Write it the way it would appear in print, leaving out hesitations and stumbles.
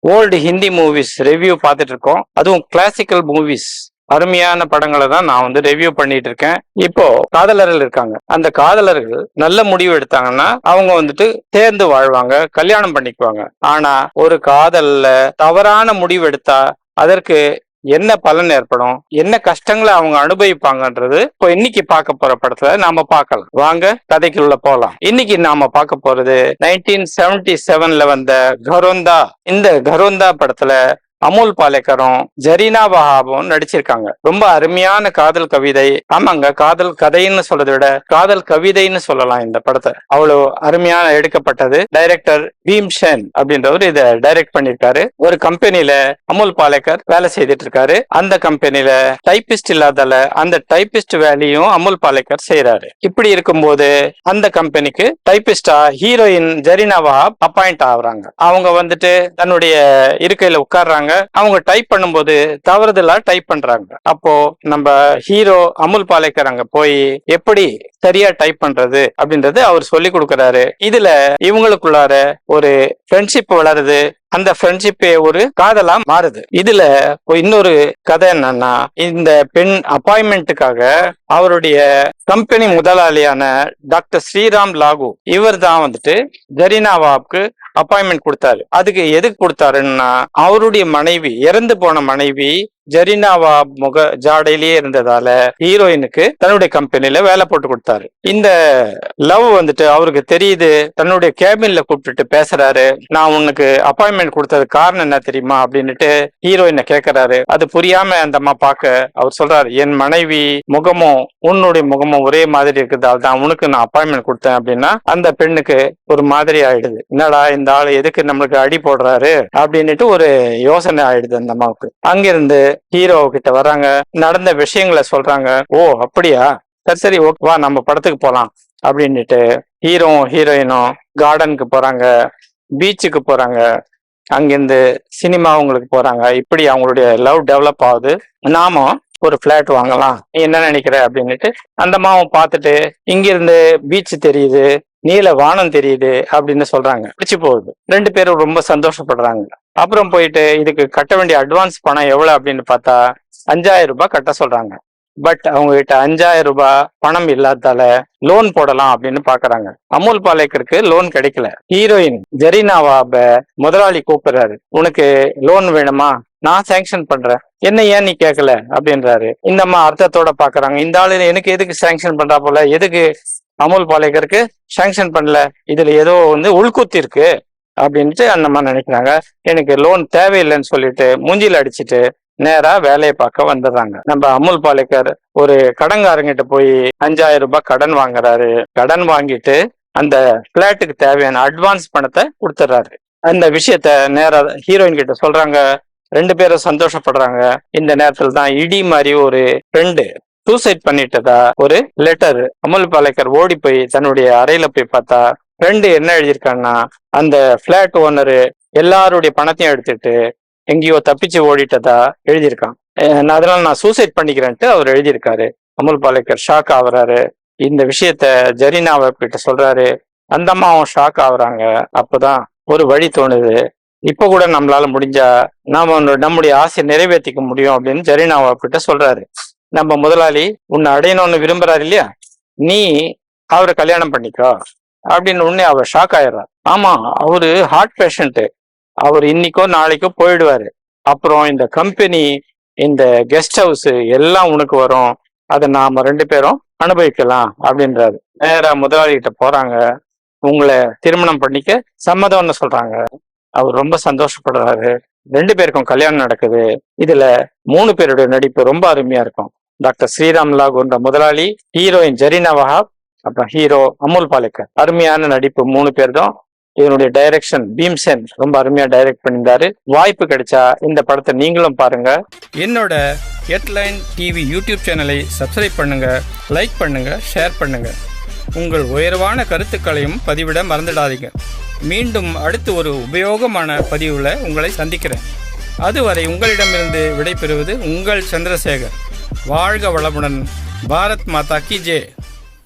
Old Hindi movies review பார்த்துட்டு இருக்கோம். அதுவும் கிளாசிக்கல் மூவிஸ் அருமையான படங்களை தான் நான் வந்து ரிவ்யூ பண்ணிட்டு இருக்கேன். இப்போ காதலர்கள் இருக்காங்க. அந்த காதலர்கள் நல்ல முடிவு எடுத்தாங்கன்னா அவங்க வந்துட்டு சேர்ந்து வாழ்வாங்க, கல்யாணம் பண்ணிக்குவாங்க. ஆனா ஒரு காதல்ல தவறான முடிவு எடுத்தா அதற்கு என்ன பலன் ஏற்படும், என்ன கஷ்டங்களை அவங்க அனுபவிப்பாங்கன்றது இப்போ இன்னைக்கு பார்க்க போற படத்துல நாம பார்க்கலாம். வாங்க கதைக்குள்ள போலாம். இன்னைக்கு நாம பார்க்க போறது 1977ல வந்த கரோந்தா. இந்த கரோந்தா படத்துல அமுல் பாலேக்கரும் ஜரீனா வஹாபும் நடிச்சிருக்காங்க. ரொம்ப அருமையான காதல் கவிதை. ஆமாங்க, காதல் கதைன்னு சொல்றதை விட காதல் கவிதைன்னு சொல்லலாம் இந்த படத்தை. அவ்வளவு அருமையான எடுக்கப்பட்டது. டைரக்டர் பீம்சென் அப்படின்றவர் இதை டைரக்ட் பண்ணிருக்காரு. ஒரு கம்பெனில அமுல் பாலேக்கர் வேலை செய்துட்டு இருக்காரு. அந்த கம்பெனில டைபிஸ்ட் இல்லாதால அந்த டைபிஸ்ட் வேலையும் அமுல் பாலேக்கர் செய்யறாரு. இப்படி இருக்கும்போது அந்த கம்பெனிக்கு டைபிஸ்டா ஹீரோயின் ஜரீனா வஹாப் அப்பாயிண்ட் ஆகுறாங்க. அவங்க வந்துட்டு தன்னுடைய இருக்கையில உட்கார்றாங்க. அவங்க டைப் பண்ணும்போது தவறுதலா டைப் பண்றாங்க. அப்போ நம்ம ஹீரோ அமுல் பாலேக்கர் அங்க போய் எப்படி சரியா டைப் பண்றது அப்படின்றது அவர் சொல்லி கொடுக்கறாரு. இதுல இவங்களுக்குள்ளார ஒரு ஃப்ரெண்ட்ஷிப் வளருது. அந்த ஃப்ரெண்ட்ஷிப்பே ஒரு காதலா மாறுது. இதுல இன்னொரு கதை என்னன்னா, இந்த பெண் அப்பாயின்மெண்ட்டுக்காக அவருடைய கம்பெனி முதலாளியான டாக்டர் ஸ்ரீராம் லாகு இவர் தான் வந்துட்டு ஜரீனா வஹாப்க்கு அப்பாயின்மெண்ட் கொடுத்தாரு. அதுக்கு எதுக்கு கொடுத்தாருன்னா, அவருடைய மனைவி, இறந்து போன மனைவி ஜரீனா வஹாப் முக ஜாடையிலேயே இருந்ததால ஹீரோயினுக்கு தன்னுடைய கம்பெனில வேலை போட்டு கொடுத்தாரு. இந்த லவ் வந்துட்டு அவருக்கு தெரியுது. தன்னுடைய கேபின்ல கூப்பிட்டுட்டு பேசுறாரு. நான் உனக்கு அப்பாயின்மெண்ட் கொடுத்தது காரணம் என்ன தெரியுமா அப்படின்னுட்டு ஹீரோயினை கேட்கிறாரு. அது புரியாம அந்த அம்மா பார்க்க அவர் சொல்றாரு, என் மனைவி முகமும் உன்னுடைய முகமும் ஒரே மாதிரி இருக்குதால் தான் உனக்கு நான் அப்பாயின்மெண்ட் கொடுத்தேன் அப்படின்னா அந்த பெண்ணுக்கு ஒரு மாதிரி ஆயிடுது. என்னடா இந்த ஆளு எதுக்கு நம்மளுக்கு அடி போடுறாரு அப்படின்னுட்டு ஒரு யோசனை ஆயிடுது அந்த அம்மாவுக்கு. அங்கிருந்து ஹீரோ கிட்ட வர்றாங்க. நடந்த விஷயங்களை சொல்றாங்க. ஓ அப்படியா, சரி சரி ஓகே வா நம்ம படத்துக்கு போலாம் அப்படின்னுட்டு ஹீரோ ஹீரோயினும் கார்டனுக்கு போறாங்க, பீச்சுக்கு போறாங்க, அங்கிருந்து சினிமாவுங்களுக்கு போறாங்க. இப்படி அவங்களுடைய லவ் டெவலப் ஆகுது. நாமும் ஒரு பிளாட் வாங்கலாம், நீ என்ன நினைக்கிற அப்படின்னுட்டு அந்த அம்மாவும் பார்த்துட்டு இங்கிருந்து பீச் தெரியுது, நீல வானம் தெரியுது அப்படின்னு சொல்றாங்க. பிடிச்சு போகுது. ரெண்டு பேரும் ரொம்ப சந்தோஷப்படுறாங்க. அப்புறம் போயிட்டு இதுக்கு கட்ட வேண்டிய அட்வான்ஸ் பணம் எவ்வளவு அப்படின்னு பார்த்தா 5000 ரூபாய் கட்ட சொல்றாங்க. பட் அவங்க கிட்ட 5000 ரூபாய் பணம் இல்லாதால லோன் போடலாம் அப்படின்னு பாக்குறாங்க. அமுல் பாலேக்கருக்கு லோன் கிடைக்கல. ஹீரோயின் ஜரீனா வஹாப முதலாளி கூப்பிடுறாரு. உனக்கு லோன் வேணுமா, நான் சாங்ஷன் பண்றேன், என்ன ஏன் நீ கேட்கல அப்படின்றாரு. இந்த அம்மா அர்த்தத்தோட பாக்குறாங்க. இந்த ஆளு எனக்கு எதுக்கு சாங்ஷன் பண்றா போல, எதுக்கு அமுல் பாலேக்கருக்கு சாங்ஷன் பண்ணல, இதுல ஏதோ வந்து உள்குத்தி இருக்கு அப்படின்ட்டு அந்த அம்மா நினைக்கிறாங்க. எனக்கு லோன் தேவையில்லைன்னு சொல்லிட்டு மூஞ்சில அடிச்சுட்டு நேரா வேலையை பார்க்க வந்துடுறாங்க. நம்ம அமுல் பாலேக்கர் ஒரு கடன்காரங்கிட்ட போய் 5000 ரூபாய் கடன் வாங்குறாரு. கடன் வாங்கிட்டு அந்த பிளாட்டுக்கு தேவையான அட்வான்ஸ் பணத்தை கொடுத்துட்றாரு. அந்த விஷயத்த நேரா ஹீரோயின் கிட்ட சொல்றாங்க. ரெண்டு பேரும் சந்தோஷப்படுறாங்க. இந்த நேரத்துல தான் இடி மாதிரி ஒரு ஃப்ரெண்டு சூசைட் பண்ணிட்டதா ஒரு லெட்டர். அமுல் பாலேக்கர் ஓடி போய் தன்னுடைய அறையில போய் பார்த்தா ஃப்ரெண்டு என்ன எழுதியிருக்கான்னா, அந்த பிளாட் ஓனரு எல்லாருடைய பணத்தையும் எடுத்துட்டு எங்கேயோ தப்பிச்சு ஓடிட்டதா எழுதியிருக்கான். அதனால நான் சூசைட் பண்ணிக்கிறேன்ட்டு அவர் எழுதியிருக்காரு. அமுல் பாலேக்கர் ஷாக் ஆகுறாரு. இந்த விஷயத்த ஜரீனா வஹாப் கிட்ட சொல்றாரு. அந்த அம்மாவும் ஷாக் ஆகுறாங்க. அப்பதான் ஒரு வழி தோணுது. இப்ப கூட நம்மளால முடிஞ்சா நாம நம்முடைய ஆசையை நிறைவேற்றிக்க முடியும் அப்படின்னு ஜரீனா வஹாப் கிட்ட சொல்றாரு. நம்ம முதலாளி உன்னை அடையணும்னு விரும்புறாரு இல்லையா, நீ அவரை கல்யாணம் பண்ணிக்கோ அப்படின்னு உடனே அவர் ஷாக் ஆயிடுறார். ஆமா, அவரு ஹார்ட் பேஷண்ட், அவர் இன்னைக்கோ நாளைக்கோ போயிடுவாரு. அப்புறம் இந்த கம்பெனி, இந்த கெஸ்ட் ஹவுஸ் எல்லாம் உனக்கு வரும், அதை நாம ரெண்டு பேரும் அனுபவிக்கலாம் அப்படின்றாரு. நேரா முதலாளி கிட்ட போறாங்க. உங்களை திருமணம் பண்ணிக்க சம்மதம்னு சொல்றாங்க. அவர் ரொம்ப சந்தோஷப்படுறாரு. ரெண்டு பேருக்கும் கல்யாணம் நடக்குது. இதுல 3 பேருடைய நடிப்பு ரொம்ப அருமையா இருக்கும். டாக்டர் ஸ்ரீராம் லாகுன்ற முதலாளி, ஹீரோயின் ஜரீனா வஹாப், அப்புறம் ஹீரோ அமுல் பாலேக்கர். அருமையான நடிப்பு 3 பேர் தான். இதனுடைய டைரக்ஷன் பீம்சென் ரொம்ப அருமையா டைரக்ட் பண்ணியிருந்தாரு. வாய்ப்பு கிடைச்சா இந்த படத்தை நீங்களும் பாருங்க. என்னோட ஹெட்லைன் டிவி யூடியூப் சேனலை சப்ஸ்கிரைப் பண்ணுங்க, லைக் பண்ணுங்க, ஷேர் பண்ணுங்க. உங்கள் உயர்வான கருத்துக்களையும் பதிவிட மறந்துடாதீங்க. மீண்டும் அடுத்து ஒரு உபயோகமான பதிவில் உங்களை சந்திக்கிறேன். அதுவரை உங்களிடமிருந்து விடைபெறுவது உங்கள் சந்திரசேகர். வாழ்க வளமுடன். பாரத் மாதா கி ஜெய்.